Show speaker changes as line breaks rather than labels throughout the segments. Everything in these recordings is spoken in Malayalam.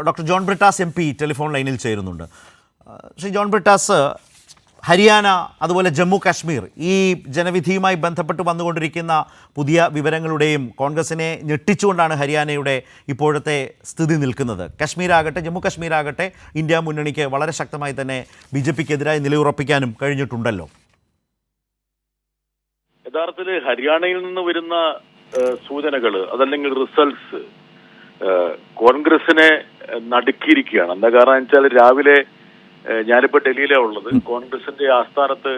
Doctor John Brittas M P telephone ലൈനിൽ ചേരുന്നുണ്ട്. ശ്രീ ജോൺ ബ്രിട്ടാസ്, ഹരിയാന അതുപോലെ ജമ്മു കാശ്മീർ ഈ ജനവിധിയുമായി ബന്ധപ്പെട്ട് വന്നുകൊണ്ടിരിക്കുന്ന പുതിയ വിവരങ്ങളുടെയും കോൺഗ്രസിനെ ഞെട്ടിച്ചുകൊണ്ടാണ് ഹരിയാനയുടെ ഇപ്പോഴത്തെ സ്ഥിതി നിൽക്കുന്നത്. കശ്മീരാകട്ടെ, ജമ്മു കാശ്മീരാകട്ടെ ഇന്ത്യ മുന്നണിക്ക് വളരെ ശക്തമായി തന്നെ BJPക്കെതിരായി നിലയുറപ്പിക്കാനും കഴിഞ്ഞിട്ടുണ്ടല്ലോ.
യഥാർത്ഥത്തിൽ ഹരിയാനയിൽ നിന്ന് വരുന്ന സൂചനകൾ അതല്ലെങ്കിൽ റിസൾട്ട്സ് കോൺഗ്രസിനെ നടുക്കിയിരിക്കുകയാണ്. എന്താ കാരണം വെച്ചാൽ രാവിലെ ഞാനിപ്പോൾ ഡൽഹിയിലാണ് ഉള്ളത്. കോൺഗ്രസിന്റെ ആസ്ഥാനത്ത്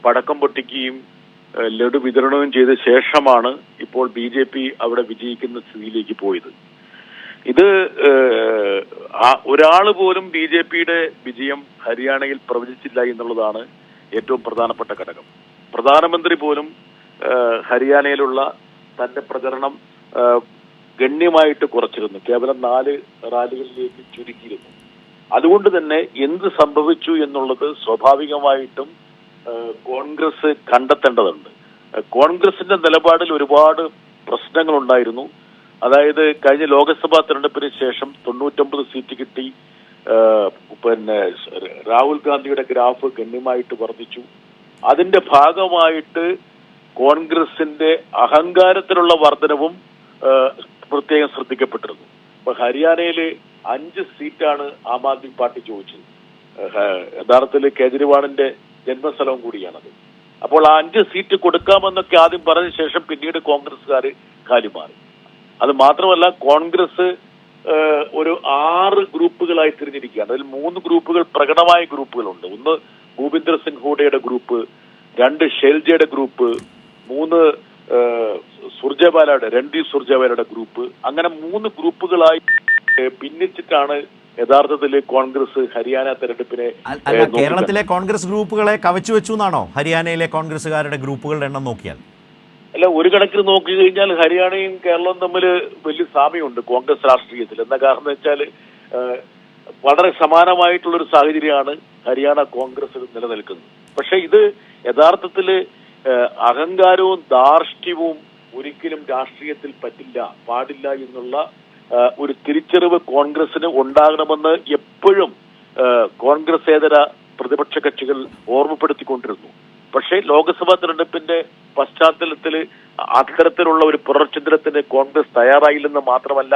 പടക്കം പൊട്ടിക്കുകയും ലഡു വിതരണവും ചെയ്ത ശേഷമാണ് ഇപ്പോൾ BJP അവിടെ വിജയിക്കുന്ന സ്ഥിതിയിലേക്ക് പോയത്. ഇത് ഒരാൾ പോലും BJPയുടെ വിജയം ഹരിയാനയിൽ പ്രവചിച്ചില്ല എന്നുള്ളതാണ് ഏറ്റവും പ്രധാനപ്പെട്ട ഘടകം. പ്രധാനമന്ത്രി പോലും ഹരിയാനയിലുള്ള തന്റെ പ്രചരണം ഗണ്യമായിട്ട് കുറച്ചിരുന്നു. കേവലം 4 റാലികളിലേക്ക് ചുരുക്കിയിരുന്നു. അതുകൊണ്ട് തന്നെ എന്ത് സംഭവിച്ചു എന്നുള്ളത് സ്വാഭാവികമായിട്ടും കോൺഗ്രസ് കണ്ടെത്തേണ്ടതുണ്ട്. കോൺഗ്രസിന്റെ നിലപാടിൽ ഒരുപാട് പ്രശ്നങ്ങൾ ഉണ്ടായിരുന്നു. അതായത് കഴിഞ്ഞ ലോക്സഭാ തെരഞ്ഞെടുപ്പിന് ശേഷം 99 സീറ്റ് കിട്ടി. രാഹുൽ ഗാന്ധിയുടെ ഗ്രാഫ് ഗണ്യമായിട്ട് വർദ്ധിച്ചു. അതിന്റെ ഭാഗമായിട്ട് കോൺഗ്രസിന്റെ അഹങ്കാരത്തിലുള്ള വർധനവും പ്രത്യേകം ശ്രദ്ധിക്കപ്പെട്ടിരുന്നു. ഇപ്പൊ ഹരിയാനയില് 5 സീറ്റാണ് ആം ആദ്മി പാർട്ടി ചോദിച്ചത്. യഥാർത്ഥത്തിൽ കേജ്രിവാളിന്റെ ജന്മസ്ഥലവും കൂടിയാണത്. അപ്പോൾ ആ 5 സീറ്റ് കൊടുക്കാമെന്നൊക്കെ ആദ്യം പറഞ്ഞ ശേഷം പിന്നീട് കോൺഗ്രസ്സുകാർ കാലുമാറി. അത് മാത്രമല്ല, കോൺഗ്രസ് ഒരു 6 ഗ്രൂപ്പുകളായി തിരിഞ്ഞിരിക്കുകയാണ്. അതിൽ 3 ഗ്രൂപ്പുകൾ പ്രകടമായ ഗ്രൂപ്പുകളുണ്ട്. ഒന്ന് ഭൂപിന്ദർ സിംഗ് ഹൂഡയുടെ ഗ്രൂപ്പ്, 2 ഷെൽജയുടെ ഗ്രൂപ്പ്, 3 രൺദീപ് സുർജേവാലയുടെ ഗ്രൂപ്പ്. അങ്ങനെ 3 ഗ്രൂപ്പുകളായി ഭിന്നിച്ചിട്ടാണ് യഥാർത്ഥത്തിൽ കോൺഗ്രസ് ഹരിയാന തെരഞ്ഞെടുപ്പിനെ.
കേരളത്തിലെ കോൺഗ്രസ് ഗ്രൂപ്പുകളെ കവച്ചു വെച്ചു എന്നാണോ ഹരിയാനയിലെ കോൺഗ്രസുകാരുടെ ഗ്രൂപ്പുകളുടെ എണ്ണം നോക്കിയാൽ?
അല്ല, ഒരു കണക്കിന് നോക്കി കഴിഞ്ഞാൽ ഹരിയാനയും കേരളവും തമ്മിൽ വലിയ സാമ്യമുണ്ട് കോൺഗ്രസ് രാഷ്ട്രീയത്തിൽ. എന്താ കാരണം എന്ന് വെച്ചാൽ വളരെ സമാനമായിട്ടുള്ളൊരു സാഹചര്യമാണ് ഹരിയാന കോൺഗ്രസിൽ നിലനിൽക്കുന്നത്. പക്ഷെ ഇത് യഥാർത്ഥത്തിൽ അഹങ്കാരവും ധാർഷ്ട്യവും ഒരിക്കലും രാഷ്ട്രീയത്തിൽ പാടില്ല എന്നുള്ള ഒരു തിരിച്ചറിവ് കോൺഗ്രസിന് ഉണ്ടാകണമെന്ന് എപ്പോഴും കോൺഗ്രസേതര പ്രതിപക്ഷ കക്ഷികൾ ഓർമ്മപ്പെടുത്തിക്കൊണ്ടിരുന്നു. പക്ഷേ ലോക്സഭാ തെരഞ്ഞെടുപ്പിന്റെ പശ്ചാത്തലത്തിൽ അത്തരത്തിലുള്ള ഒരു പുനർചിന്തനത്തിന് കോൺഗ്രസ് തയ്യാറായില്ലെന്ന് മാത്രമല്ല,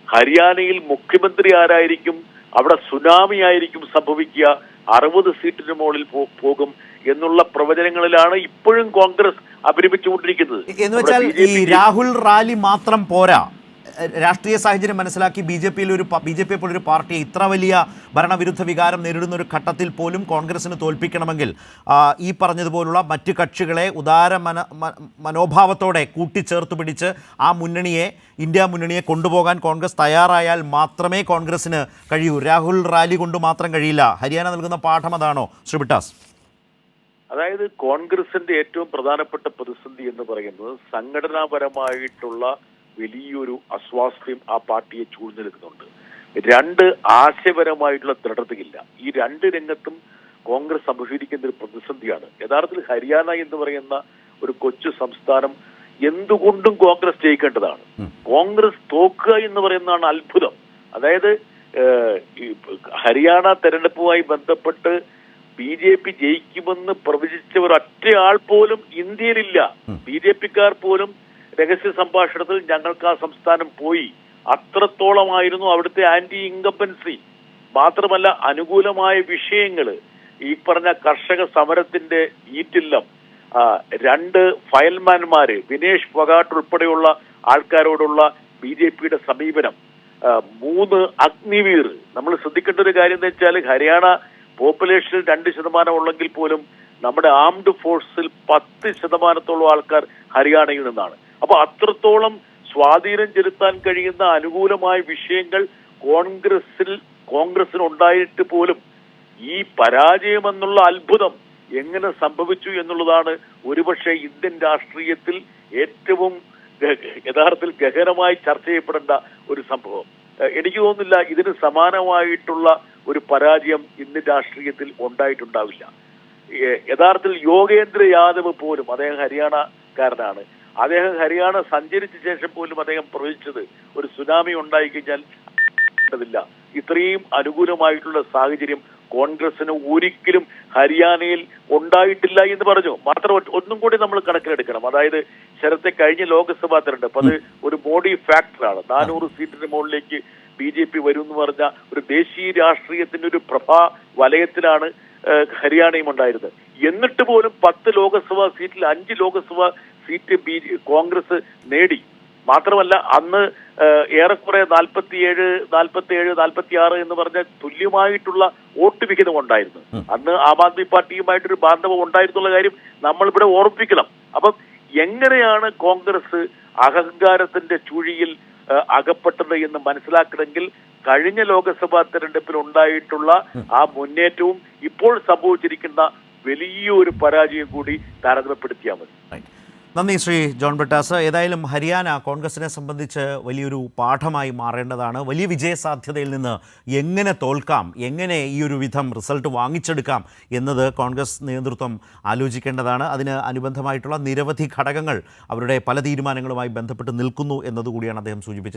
ഹരിയാനയിൽ മുഖ്യമന്ത്രി ആരായിരിക്കും, അവിടെ സുനാമി ആയിരിക്കും സംഭവിക്കുക, 60 സീറ്റിന് മുകളിൽ പോകും എന്നുള്ള പ്രവചനങ്ങളിലാണ് ഇപ്പോഴും കോൺഗ്രസ് അഭിനയിച്ചുകൊണ്ടിരിക്കുന്നത്.
എന്ന് വെച്ചാൽ ഈ രാഹുൽ റാലി മാത്രം പോരാ. രാഷ്ട്രീയ സാഹചര്യം മനസ്സിലാക്കി BJP പോലൊരു പാർട്ടിയെ ഇത്ര വലിയ ഭരണവിരുദ്ധ വികാരം നേരിടുന്ന ഒരു ഘട്ടത്തിൽ പോലും കോൺഗ്രസിന് തോൽപ്പിക്കണമെങ്കിൽ ഈ പറഞ്ഞതുപോലുള്ള മറ്റ് കക്ഷികളെ ഉദാര മനോഭാവത്തോടെ കൂട്ടിച്ചേർത്ത് പിടിച്ച് ആ ഇന്ത്യ മുന്നണിയെ കൊണ്ടുപോകാൻ കോൺഗ്രസ് തയ്യാറായാൽ മാത്രമേ കോൺഗ്രസിന് കഴിയൂ. രാഹുൽ റാലി കൊണ്ട് മാത്രം കഴിയില്ല. ഹരിയാന നൽകുന്ന പാഠം അതാണോ ശ്രീ ബ്രിട്ടാസ്?
അതായത് കോൺഗ്രസിന്റെ ഏറ്റവും പ്രധാനപ്പെട്ട പ്രതിസന്ധി എന്ന് പറയുന്നത് സംഘടനാപരമായിട്ടുള്ള വലിയൊരു അസ്വാസ്ഥ്യം ആ പാർട്ടിയെ ചൂഴ്ന്നു നിൽക്കുന്നുണ്ട്. 2 ആശയപരമായിട്ടുള്ള ദൃഢതയില്ല. ഈ 2 രംഗത്തും കോൺഗ്രസ് അഭിമുഖീകരിക്കുന്ന ഒരു പ്രതിസന്ധിയാണ്. യഥാർത്ഥത്തിൽ ഹരിയാന എന്ന് പറയുന്ന ഒരു കൊച്ചു സംസ്ഥാനം എന്തുകൊണ്ടും കോൺഗ്രസ് ജയിക്കേണ്ടതാണ്. കോൺഗ്രസ് തോക്കുക എന്ന് പറയുന്നതാണ് അത്ഭുതം. അതായത് ഹരിയാന തെരഞ്ഞെടുപ്പുമായി ബന്ധപ്പെട്ട് BJP ജയിക്കുമെന്ന് പ്രവചിച്ചവർ ഒറ്റയാൾ പോലും ഇന്ത്യയിലില്ല. BJPക്കാർ പോലും രഹസ്യ സംഭാഷണത്തിൽ ഞങ്ങൾക്ക് ആ സംസ്ഥാനം പോയി, അത്രത്തോളമായിരുന്നു അവിടുത്തെ ആന്റി ഇൻകംബൻസി. മാത്രമല്ല, അനുകൂലമായ വിഷയങ്ങൾ, ഈ പറഞ്ഞ കർഷക സമരത്തിന്റെ ഈറ്റില്ലം, 2 ഫയൽമാൻമാര്, വിനേഷ് ഫൊഗാട്ട് ഉൾപ്പെടെയുള്ള ആൾക്കാരോടുള്ള BJPയുടെ സമീപനം, 3 അഗ്നിവീർ. നമ്മൾ ശ്രദ്ധിക്കേണ്ട ഒരു കാര്യം എന്ന് വെച്ചാൽ ഹരിയാന പോപ്പുലേഷനിൽ 2% ഉള്ളെങ്കിൽ പോലും നമ്മുടെ ആംഡ് ഫോഴ്സിൽ 10% ആൾക്കാർ ഹരിയാനയിൽ നിന്നാണ്. അപ്പൊ അത്രത്തോളം സ്വാധീനം ചെലുത്താൻ കഴിയുന്ന അനുകൂലമായ വിഷയങ്ങൾ കോൺഗ്രസിന് ഉണ്ടായിട്ട് പോലും ഈ പരാജയം എന്നുള്ള അത്ഭുതം എങ്ങനെ സംഭവിച്ചു എന്നുള്ളതാണ് ഒരുപക്ഷെ ഇന്ത്യൻ രാഷ്ട്രീയത്തിൽ ഏറ്റവും യഥാർത്ഥത്തിൽ ഗഹനമായി ചർച്ച ചെയ്യപ്പെടേണ്ട ഒരു സംഭവം. എനിക്ക് തോന്നുന്നില്ല ഇതിന് സമാനമായിട്ടുള്ള ഒരു പരാജയം ഇന്ത്യൻ രാഷ്ട്രീയത്തിൽ ഉണ്ടായിട്ടുണ്ടാവില്ല. യഥാർത്ഥത്തിൽ യോഗേന്ദ്ര യാദവ് പോലും, അദ്ദേഹം ഹരിയാനക്കാരനാണ്, അദ്ദേഹം ഹരിയാന സഞ്ചരിച്ച ശേഷം പോലും അദ്ദേഹം പ്രവചിച്ചത് ഒരു സുനാമി ഉണ്ടായിക്കഴിഞ്ഞാൽ ആവേണ്ടതില്ല. ഇത്രയും അനുകൂലമായിട്ടുള്ള സാഹചര്യം കോൺഗ്രസിന് ഒരിക്കലും ഹരിയാനയിൽ ഉണ്ടായിട്ടില്ല എന്ന് പറഞ്ഞു. മാത്രം ഒന്നും കൂടി നമ്മൾ കണക്കിലെടുക്കണം. അതായത് ശരത്തെ കഴിഞ്ഞ ലോക്സഭാ തെരഞ്ഞെടുപ്പ് അത് ഒരു മോഡി ഫാക്ടറാണ്. 400 സീറ്റിന് മുകളിലേക്ക് BJP വരും എന്ന് പറഞ്ഞ ഒരു ദേശീയ രാഷ്ട്രീയത്തിന്റെ ഒരു പ്രഭാ വലയത്തിലാണ് ഹരിയാനയും ഉണ്ടായിരുന്നത്. എന്നിട്ട് പോലും 10 ലോക്സഭാ സീറ്റിൽ 5 ലോക്സഭാ സീറ്റ് കോൺഗ്രസ് നേടി. മാത്രമല്ല അന്ന് ഏറെക്കുറെ 47, 46 എന്ന് പറഞ്ഞ തുല്യമായിട്ടുള്ള വോട്ട് വിഹിതം ഉണ്ടായിരുന്നു. അന്ന് ആം ആദ്മി പാർട്ടിയുമായിട്ടൊരു ബാന്ധവം ഉണ്ടായിരുന്നുള്ള കാര്യം നമ്മളിവിടെ ഓർമ്മിപ്പിക്കണം. അപ്പം എങ്ങനെയാണ് കോൺഗ്രസ് അഹങ്കാരത്തിന്റെ ചുഴിയിൽ അകപ്പെട്ടത് എന്ന് മനസ്സിലാക്കണമെങ്കിൽ കഴിഞ്ഞ ലോക്സഭാ തെരഞ്ഞെടുപ്പിൽ ഉണ്ടായിട്ടുള്ള ആ മുന്നേറ്റവും ഇപ്പോൾ സംഭവിച്ചിരിക്കുന്ന വലിയൊരു പരാജയം കൂടി താരതമ്യപ്പെടുത്തിയാൽ മതി.
നന്ദി ശ്രീ ജോൺ ബ്രിട്ടാസ്. ഏതായാലും ഹരിയാന കോൺഗ്രസിനെ സംബന്ധിച്ച് വലിയൊരു പാഠമായി മാറേണ്ടതാണ്. വലിയ വിജയസാധ്യതയിൽ നിന്ന് എങ്ങനെ തോൽക്കാം, എങ്ങനെ ഈ ഒരു വിധം റിസൾട്ട് വാങ്ങിച്ചെടുക്കാം എന്നത് കോൺഗ്രസ് നേതൃത്വം ആലോചിക്കേണ്ടതാണ്. അതിന് അനുബന്ധമായിട്ടുള്ള നിരവധി ഘടകങ്ങൾ അവരുടെ പല തീരുമാനങ്ങളുമായി ബന്ധപ്പെട്ട് നിൽക്കുന്നു എന്നതുകൂടിയാണ് അദ്ദേഹം സൂചിപ്പിച്ചത്.